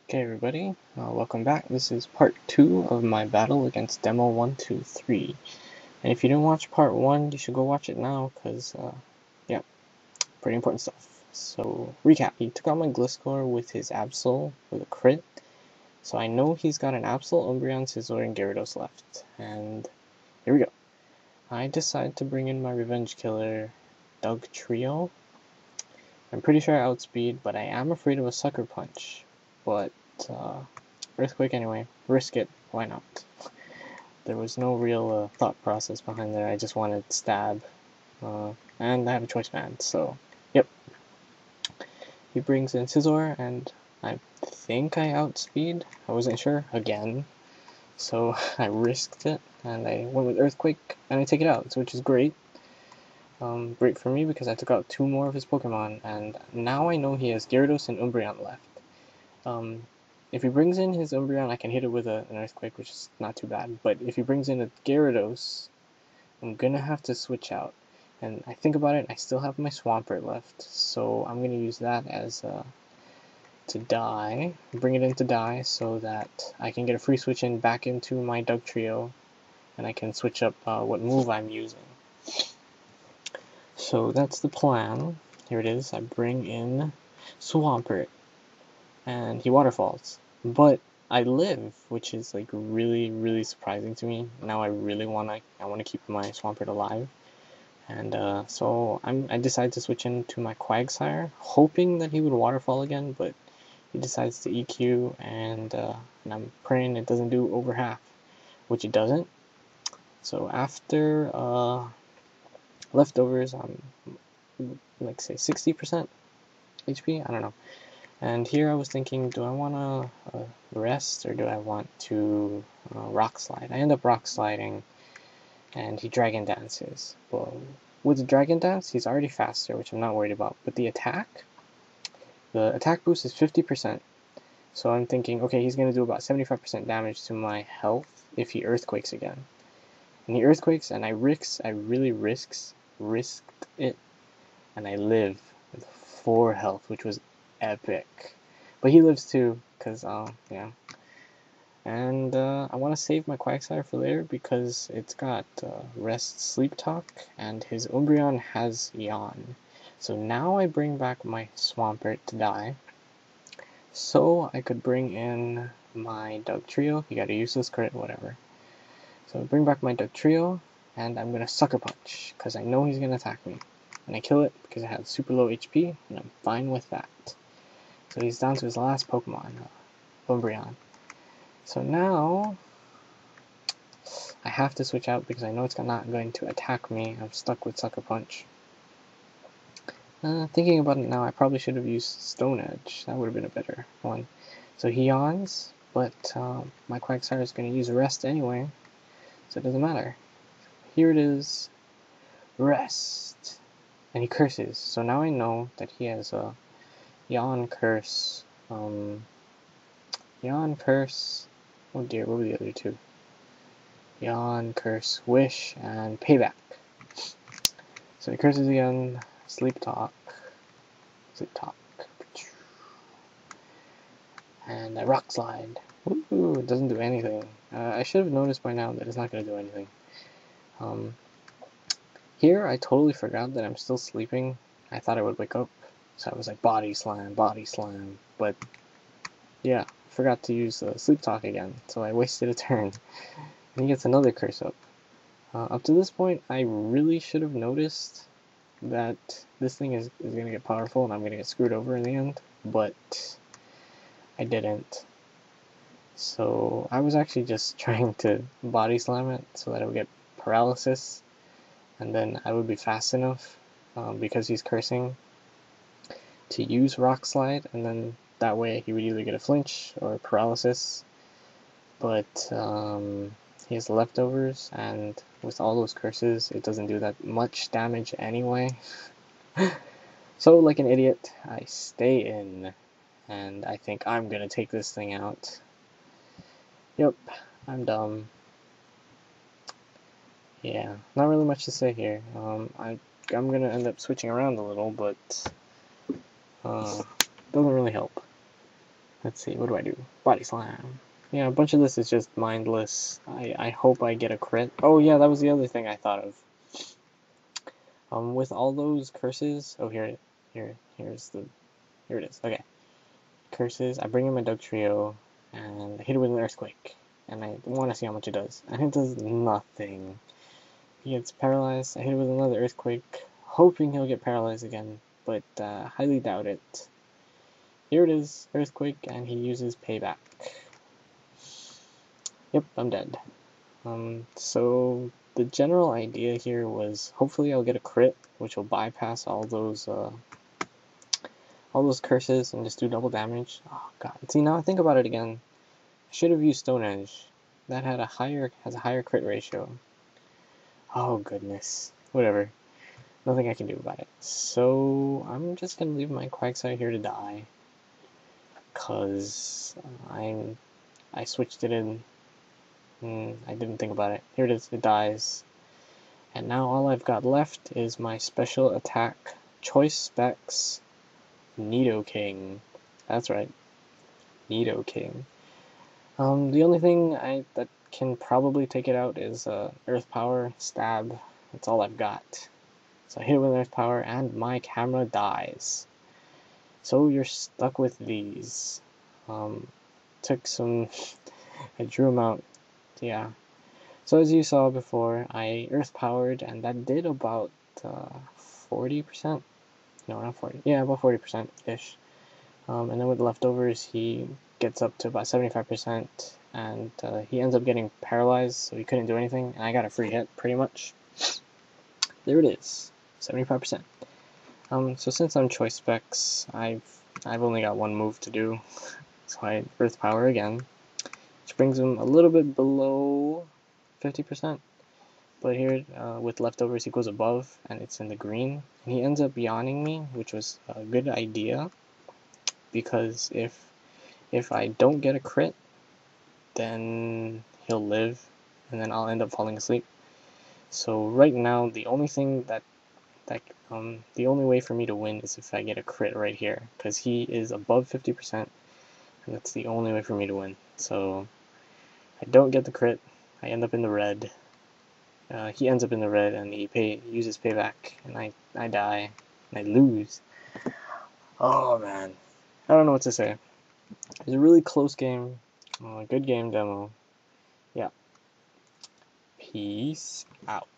Okay everybody, welcome back. This is part 2 of my battle against Demo123. And if you didn't watch part 1, you should go watch it now, because, yeah, pretty important stuff. So, recap, he took out my Gliscor with his Absol with a crit. So I know he's got an Absol, Umbreon, Scizor, and Gyarados left. And here we go. I decide to bring in my Revenge Killer, Doug Trio. I'm pretty sure I outspeed, but I am afraid of a Sucker Punch. But, Earthquake anyway. Risk it. Why not? There was no real thought process behind there. I just wanted stab. And I have a choice band, so, yep. He brings in Scizor, and I think I outspeed. I wasn't sure, again. So I risked it, and I went with Earthquake, and I take it out, which is great. Great for me because I took out 2 more of his Pokemon, and now I know he has Gyarados and Umbreon left. If he brings in his Umbreon, I can hit it with an Earthquake, which is not too bad. But if he brings in a Gyarados, I'm gonna have to switch out. And I think about it, I still have my Swampert left, so I'm gonna use that as to die, bring it in to die, so that I can get a free switch in back into my Doug Trio, and I can switch up what move I'm using. So that's the plan. Here it is. I bring in Swampert, and he waterfalls. But I live, which is like really surprising to me. Now I really wanna keep my Swampert alive, and so I decide to switch into my Quagsire, hoping that he would waterfall again, but he decides to EQ, and I'm praying it doesn't do over half, which it doesn't. So after leftovers, I'm like say 60% HP. I don't know. And here I was thinking, do I want to rest, or do I want to rock slide? I end up rock sliding, and he dragon dances. Well, with the dragon dance, he's already faster, which I'm not worried about. But the attack boost is 50%. So I'm thinking, okay, he's going to do about 75% damage to my health if he earthquakes again. And he earthquakes, and I really risked it, and I live with 4 health, which was epic. But he lives too, because, yeah. And I want to save my Quagsire for later because it's got Rest, Sleep Talk, and his Umbreon has Yawn. So now I bring back my Swampert to die, so I could bring in my Doug Trio. He got a useless crit, whatever. So I bring back my Doug Trio, and I'm going to Sucker Punch, because I know he's going to attack me. And I kill it because it has super low HP, and I'm fine with that. So he's down to his last Pokemon, Umbreon. So now I have to switch out because I know it's not going to attack me. I'm stuck with Sucker Punch. Thinking about it now, I probably should have used Stone Edge. That would have been a better one. So he yawns, but my Quagsire is going to use Rest anyway, so it doesn't matter. Here it is, Rest, and he curses. So now I know that he has a Yawn, Curse, Yawn, Curse. Oh dear, what were the other 2? Yawn, Curse, Wish, and Payback. So he curses again, Sleep Talk, and a Rock Slide. Ooh, it doesn't do anything. I should have noticed by now that it's not going to do anything. Here I totally forgot that I'm still sleeping. I thought I would wake up, so I was like Body Slam, but yeah, forgot to use Sleep Talk again, so I wasted a turn. And he gets another curse up. Up to this point, I really should have noticed that this thing is going to get powerful and I'm going to get screwed over in the end, but I didn't. So I was actually just trying to body slam it so that I would get paralysis, and then I would be fast enough, because he's cursing, to use Rock Slide, and then that way he would either get a flinch or a paralysis. But he has leftovers, and with all those curses, it doesn't do that much damage anyway. So, like an idiot, I stay in, and I think I'm gonna take this thing out. Yep, I'm dumb. Yeah, not really much to say here. I'm gonna end up switching around a little, but doesn't really help. Let's see, what do? Body slam. Yeah, a bunch of this is just mindless. I hope I get a crit. Oh yeah, that was the other thing I thought of. With all those curses. Oh, here it is. Okay, curses. I bring in my Doug Trio, and I hit it with an earthquake, and I want to see how much it does. And it does nothing. He gets paralyzed. I hit it with another earthquake, hoping he'll get paralyzed again, but highly doubt it. Here it is, earthquake, and he uses payback. Yep, I'm dead. So the general idea here was hopefully I'll get a crit, which will bypass all those curses and just do double damage. Oh god! See, now I think about it again, I should have used Stone Edge. That has a higher crit ratio. Oh goodness. Whatever. Nothing I can do about it. So I'm just gonna leave my Quagsire here to die, cause I switched it in. I didn't think about it. Here it is. It dies. And now all I've got left is my special attack choice specs Nidoking. That's right. Nidoking. The only thing that can probably take it out is Earth Power, Stab. That's all I've got. So I hit it with Earth Power and my camera dies. So you're stuck with these. Took some... I drew them out. Yeah. So as you saw before, I Earth Powered, and that did about 40%. No, not 40. Yeah, about 40%-ish. And then with leftovers, he gets up to about 75%, and he ends up getting paralyzed, so he couldn't do anything, and I got a free hit, pretty much. There it is, 75%. So since I'm choice specs, I've only got one move to do, so I Earth Power again, which brings him a little bit below 50%. But here, with leftovers, he goes above, and it's in the green, and he ends up yawning me, which was a good idea, because if I don't get a crit, then he'll live, and then I'll end up falling asleep. So right now, the only thing the only way for me to win is if I get a crit right here, because he is above 50%, and that's the only way for me to win. So I don't get the crit, I end up in the red. He ends up in the red, and he uses payback, and I die, and I lose. Oh man, I don't know what to say. It was a really close game. Good game, Demo. Yeah. Peace out.